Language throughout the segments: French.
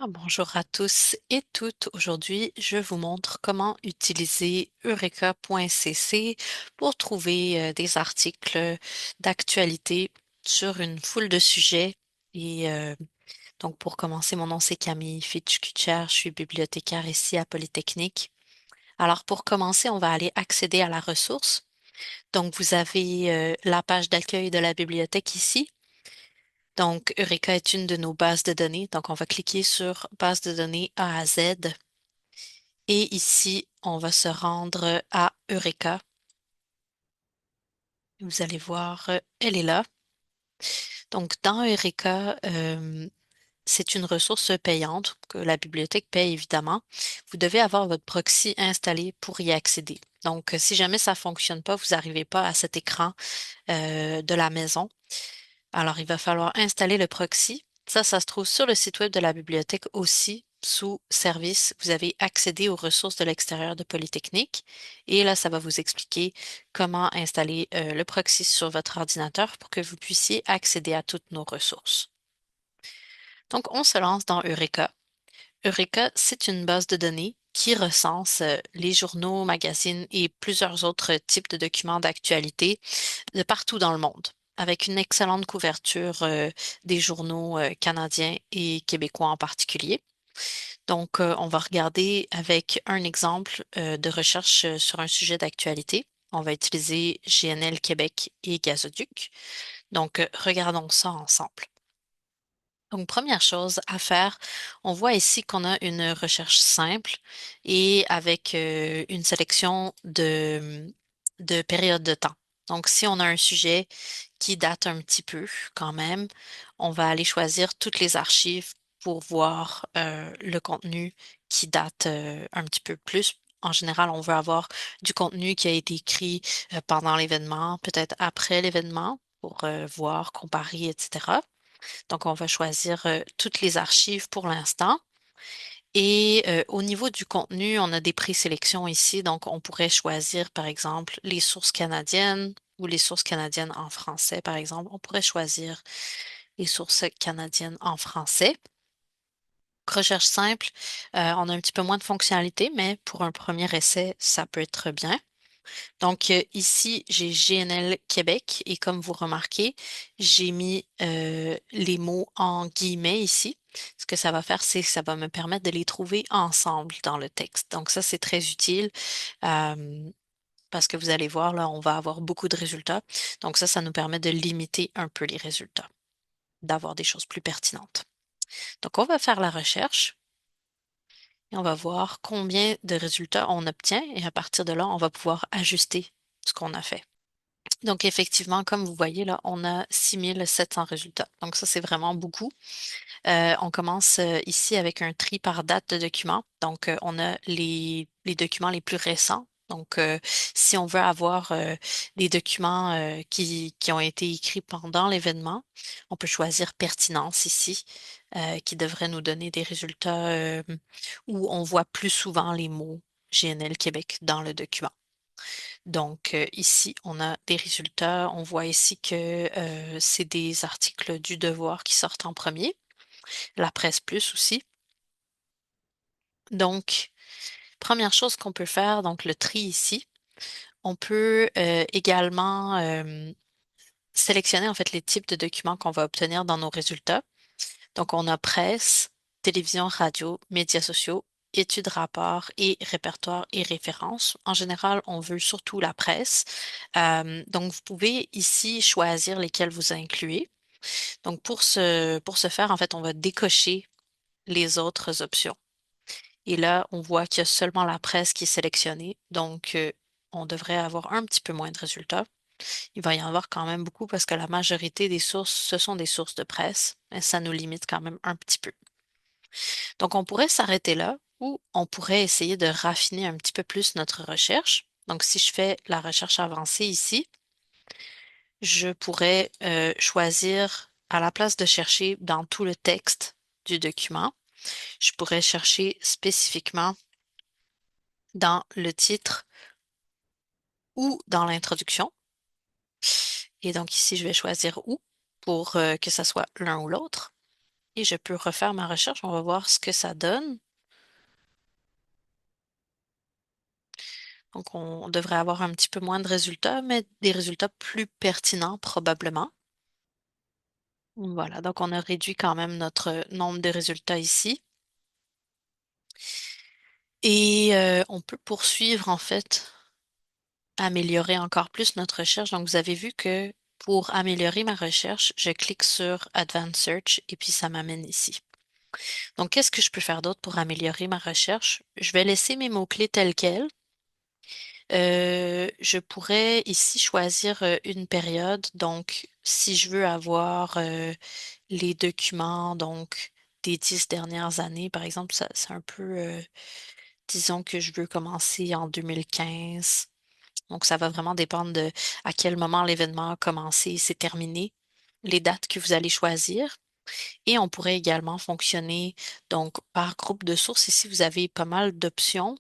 Bonjour à tous et toutes. Aujourd'hui, je vous montre comment utiliser eureka.cc pour trouver des articles d'actualité sur une foule de sujets. Et donc, pour commencer, mon nom c'est Camille Fitch-Kutcher. Je suis bibliothécaire ici à Polytechnique. Alors, pour commencer, on va aller accéder à la ressource. Donc, vous avez la page d'accueil de la bibliothèque ici. Donc, Eureka est une de nos bases de données. Donc, on va cliquer sur base de données A à Z. Et ici, on va se rendre à Eureka. Vous allez voir, elle est là. Donc, dans Eureka, c'est une ressource payante que la bibliothèque paye évidemment. Vous devez avoir votre proxy installé pour y accéder. Donc, si jamais ça fonctionne pas, vous n'arrivez pas à cet écran de la maison. Alors, il va falloir installer le proxy. Ça se trouve sur le site web de la bibliothèque aussi. Sous Service, vous avez accédé aux ressources de l'extérieur de Polytechnique. Et là, ça va vous expliquer comment installer le proxy sur votre ordinateur pour que vous puissiez accéder à toutes nos ressources. Donc, on se lance dans Eureka. Eureka, c'est une base de données qui recense les journaux, magazines et plusieurs autres types de documents d'actualité de partout dans le monde, avec une excellente couverture des journaux canadiens et québécois en particulier. Donc, on va regarder avec un exemple de recherche sur un sujet d'actualité. On va utiliser GNL Québec et Gazoduc. Donc, regardons ça ensemble. Donc, première chose à faire, on voit ici qu'on a une recherche simple et avec une sélection de périodes de temps. Donc, si on a un sujet qui date un petit peu quand même, on va aller choisir toutes les archives pour voir le contenu qui date un petit peu plus. En général, on veut avoir du contenu qui a été écrit pendant l'événement, peut-être après l'événement, pour voir, comparer, etc. Donc, on va choisir toutes les archives pour l'instant. Et au niveau du contenu, on a des présélections ici. Donc, on pourrait choisir, par exemple, les sources canadiennes ou les sources canadiennes en français, par exemple. On pourrait choisir les sources canadiennes en français. Recherche simple, on a un petit peu moins de fonctionnalités, mais pour un premier essai, ça peut être bien. Donc ici, j'ai GNL Québec et comme vous remarquez, j'ai mis les mots en guillemets ici. Ce que ça va faire, c'est que ça va me permettre de les trouver ensemble dans le texte. Donc ça, c'est très utile euh, parce que vous allez voir, là, on va avoir beaucoup de résultats. Donc ça nous permet de limiter un peu les résultats, d'avoir des choses plus pertinentes. Donc on va faire la recherche. Et on va voir combien de résultats on obtient et à partir de là, on va pouvoir ajuster ce qu'on a fait. Donc, effectivement, comme vous voyez là, on a 6700 résultats. Donc, ça, c'est vraiment beaucoup. On commence ici avec un tri par date de documents. Donc, on a les documents les plus récents. Donc, si on veut avoir des documents qui ont été écrits pendant l'événement, on peut choisir pertinence ici, qui devrait nous donner des résultats où on voit plus souvent les mots GNL Québec dans le document. Donc, ici, on a des résultats. On voit ici que c'est des articles du Devoir qui sortent en premier, la Presse Plus aussi. Donc, première chose qu'on peut faire, donc le tri ici, on peut également sélectionner en fait les types de documents qu'on va obtenir dans nos résultats. Donc, on a presse, télévision, radio, médias sociaux, études, rapports et répertoires et références. En général, on veut surtout la presse. Donc, vous pouvez ici choisir lesquels vous incluez. Donc, pour ce faire, en fait, on va décocher les autres options. Et là, on voit qu'il y a seulement la presse qui est sélectionnée. Donc, on devrait avoir un petit peu moins de résultats. Il va y en avoir quand même beaucoup parce que la majorité des sources, ce sont des sources de presse, mais ça nous limite quand même un petit peu. Donc, on pourrait s'arrêter là ou on pourrait essayer de raffiner un petit peu plus notre recherche. Donc, si je fais la recherche avancée ici, je pourrais choisir, à la place de chercher dans tout le texte du document, je pourrais chercher spécifiquement dans le titre ou dans l'introduction. Et donc ici, je vais choisir ou pour que ça soit l'un ou l'autre. et je peux refaire ma recherche. On va voir ce que ça donne. Donc, on devrait avoir un petit peu moins de résultats, mais des résultats plus pertinents probablement. Voilà, donc on a réduit quand même notre nombre de résultats ici. Et on peut poursuivre en fait, améliorer encore plus notre recherche. Donc vous avez vu que pour améliorer ma recherche, je clique sur Advanced Search et puis ça m'amène ici. Donc qu'est-ce que je peux faire d'autre pour améliorer ma recherche? Je vais laisser mes mots-clés tels quels. Je pourrais ici choisir une période. Donc, si je veux avoir les documents, donc des 10 dernières années, par exemple, ça, c'est un peu, disons que je veux commencer en 2015. Donc, ça va vraiment dépendre de à quel moment l'événement a commencé et s'est terminé, les dates que vous allez choisir. Et on pourrait également fonctionner donc par groupe de sources. Ici, vous avez pas mal d'options.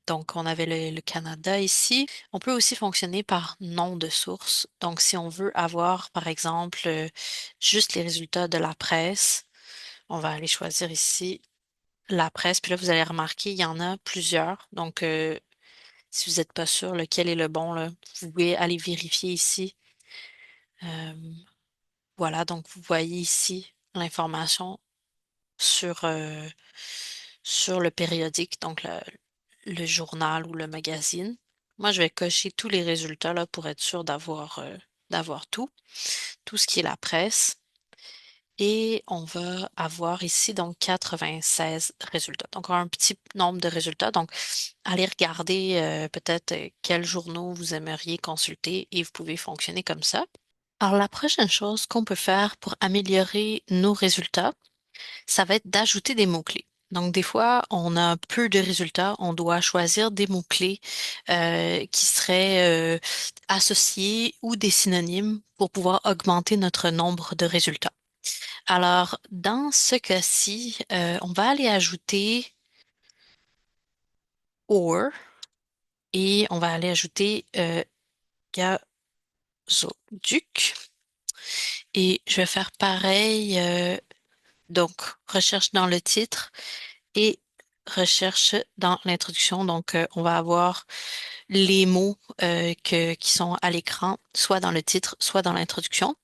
Donc, on avait le Canada ici. On peut aussi fonctionner par nom de source. Donc, si on veut avoir, par exemple, juste les résultats de la presse, on va aller choisir ici la presse. Puis là, vous allez remarquer, il y en a plusieurs. Donc, si vous n'êtes pas sûr lequel est le bon, là, vous pouvez aller vérifier ici. Euh, voilà, donc vous voyez ici l'information sur, sur le périodique, donc le journal ou le magazine. Moi, je vais cocher tous les résultats là, pour être sûr d'avoir tout ce qui est la presse. Et on va avoir ici donc 96 résultats. Donc, on a un petit nombre de résultats. Donc, allez regarder peut-être quels journaux vous aimeriez consulter et vous pouvez fonctionner comme ça. Alors, la prochaine chose qu'on peut faire pour améliorer nos résultats, ça va être d'ajouter des mots-clés. Donc, des fois, on a peu de résultats, on doit choisir des mots-clés qui seraient associés ou des synonymes pour pouvoir augmenter notre nombre de résultats. Alors, dans ce cas-ci, on va aller ajouter or et on va aller ajouter gazoduc. Et je vais faire pareil, donc recherche dans le titre et recherche dans l'introduction. Donc, on va avoir les mots qui sont à l'écran, soit dans le titre, soit dans l'introduction.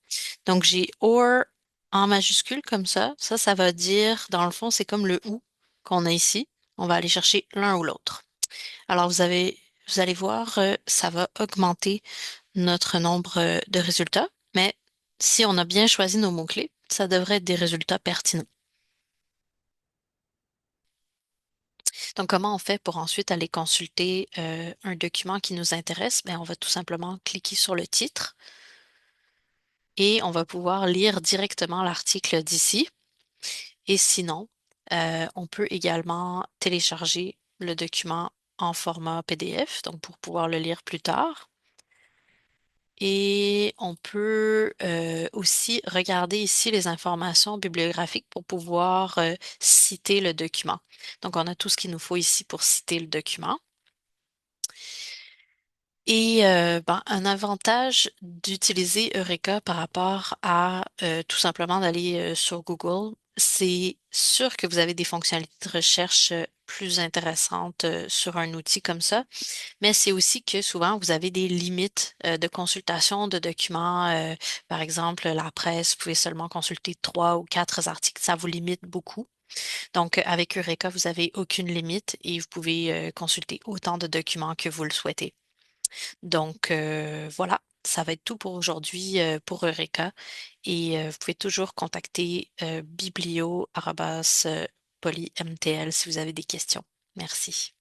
Donc, j'ai or en majuscule comme ça. Ça va dire, dans le fond, c'est comme le ou qu'on a ici. On va aller chercher l'un ou l'autre. Alors, vous allez voir, ça va augmenter notre nombre de résultats, mais si on a bien choisi nos mots-clés, ça devrait être des résultats pertinents. Donc, comment on fait pour ensuite aller consulter un document qui nous intéresse? Ben, on va tout simplement cliquer sur le titre et on va pouvoir lire directement l'article d'ici. Et sinon, on peut également télécharger le document en format PDF, donc pour pouvoir le lire plus tard. Et on peut aussi regarder ici les informations bibliographiques pour pouvoir citer le document. Donc, on a tout ce qu'il nous faut ici pour citer le document. Et ben, un avantage d'utiliser Eureka par rapport à tout simplement d'aller sur Google, c'est sûr que vous avez des fonctionnalités de recherche plus intéressantes sur un outil comme ça, mais c'est aussi que souvent vous avez des limites de consultation de documents. Par exemple, la presse, vous pouvez seulement consulter 3 ou 4 articles, ça vous limite beaucoup. Donc, avec Eureka, vous n'avez aucune limite et vous pouvez consulter autant de documents que vous le souhaitez. Donc, voilà, ça va être tout pour aujourd'hui pour Eureka. Et vous pouvez toujours contacter biblio@polymtl si vous avez des questions. Merci.